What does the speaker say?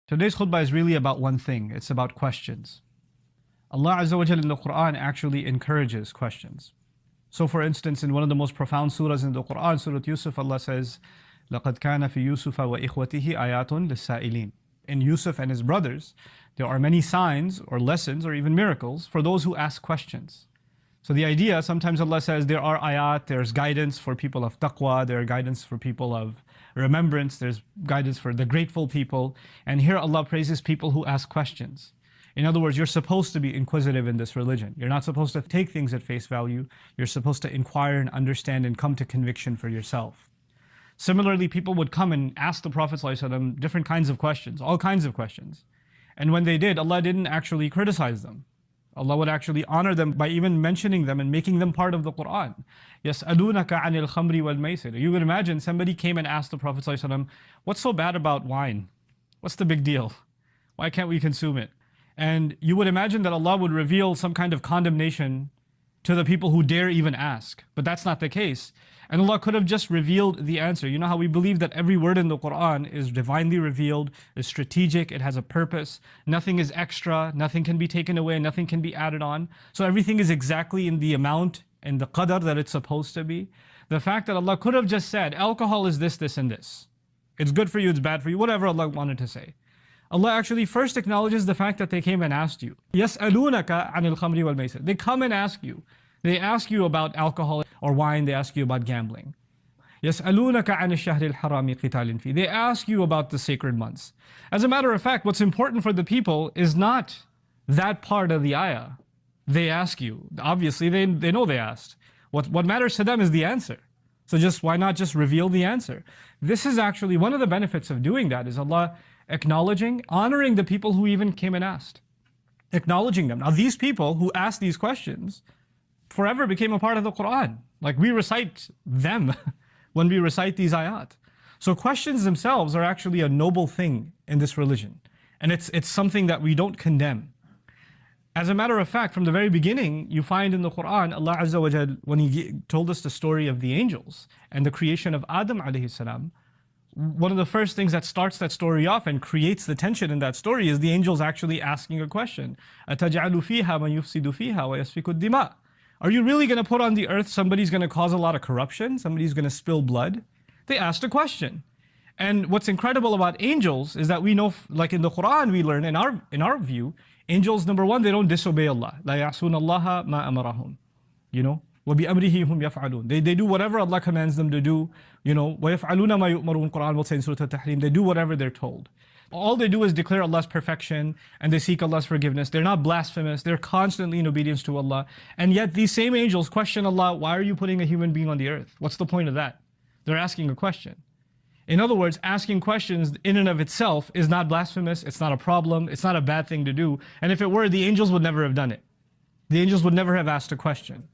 Today's khutbah is really about one thing. It's about questions. Allah Azza wa Jalla in the Quran actually encourages questions. So for instance, in one of the most profound surahs in the Quran, Surah Yusuf, Allah says, لَقَدْ كَانَ فِي يُوسُفَ وَإِخْوَتِهِ آيَاتٌ لِلسَّائِلِينَ. In Yusuf and his brothers, there are many signs or lessons or even miracles for those who ask questions. So the idea, sometimes Allah says there are ayat, there's guidance for people of taqwa, there are guidance for people of remembrance, there's guidance for the grateful people. And here Allah praises people who ask questions. In other words, you're supposed to be inquisitive in this religion. You're not supposed to take things at face value. You're supposed to inquire and understand and come to conviction for yourself. Similarly, people would come and ask the Prophet ﷺ different kinds of questions, all kinds of questions. And when they did, Allah didn't actually criticize them. Allah would actually honor them by even mentioning them and making them part of the Quran. يَسْأَلُونَكَ عَنِ الْخَمْرِ وَالْمَيْسِرِ. You would imagine somebody came and asked the Prophet ﷺ, what's so bad about wine? What's the big deal? Why can't we consume it? And you would imagine that Allah would reveal some kind of condemnation to the people who dare even ask. But that's not the case. And Allah could have just revealed the answer. You know how we believe that every word in the Quran is divinely revealed, is strategic, it has a purpose. Nothing is extra, nothing can be taken away, nothing can be added on. So everything is exactly in the amount and the qadar that it's supposed to be. The fact that Allah could have just said, alcohol is this, this, and this. It's good for you, it's bad for you, whatever Allah wanted to say. Allah actually first acknowledges the fact that they came and asked you. يَسْأَلُونَكَ عَنِ الْخَمْرِ وَالْمَيْسِرِ. They come and ask you. They ask you about alcohol or wine, they ask you about gambling. يَسْأَلُونَكَ عَنِ الشَّهْرِ الْحَرَامِ قِتَالٍ فِيهِ. They ask you about the sacred months. As a matter of fact, what's important for the people is not that part of the ayah. They ask you. Obviously, they know they asked. What matters to them is the answer. So why not just reveal the answer? This is actually one of the benefits of doing that, is Allah acknowledging, honoring the people who even came and asked. Acknowledging them. Now these people who asked these questions forever became a part of the Quran. Like we recite them when we recite these ayat. So questions themselves are actually a noble thing in this religion. And it's something that we don't condemn. As a matter of fact, from the very beginning, you find in the Quran, Allah Azza wa Jal, when He told us the story of the angels and the creation of Adam alayhi salam, one of the first things that starts that story off and creates the tension in that story is the angels actually asking a question. أَتَجْعَلُ فِيهَا مَنْ يُفْسِدُ فِيهَا وَيَسْفِكُ الدِّمَاءِ. Are you really going to put on the earth somebody's going to cause a lot of corruption? Somebody's going to spill blood? They asked a question. And what's incredible about angels is that we know, like in the Quran we learn, in our view, angels, number one, they don't disobey Allah. لَا يَعْصُونَ اللَّهَ مَا أَمَرَهُم. You know? وَبِأَمْرِهِ هُمْ يَفْعَلُونَ. They do whatever Allah commands them to do. You know, وَيَفْعَلُونَ مَا يُؤْمَرُونَ. Quran will say in Surah Al-Tahrim, they do whatever they're told. All they do is declare Allah's perfection and they seek Allah's forgiveness. They're not blasphemous. They're constantly in obedience to Allah. And yet these same angels question Allah, why are you putting a human being on the earth? What's the point of that? They're asking a question. In other words, asking questions in and of itself is not blasphemous. It's not a problem. It's not a bad thing to do. And if it were, the angels would never have done it. The angels would never have asked a question.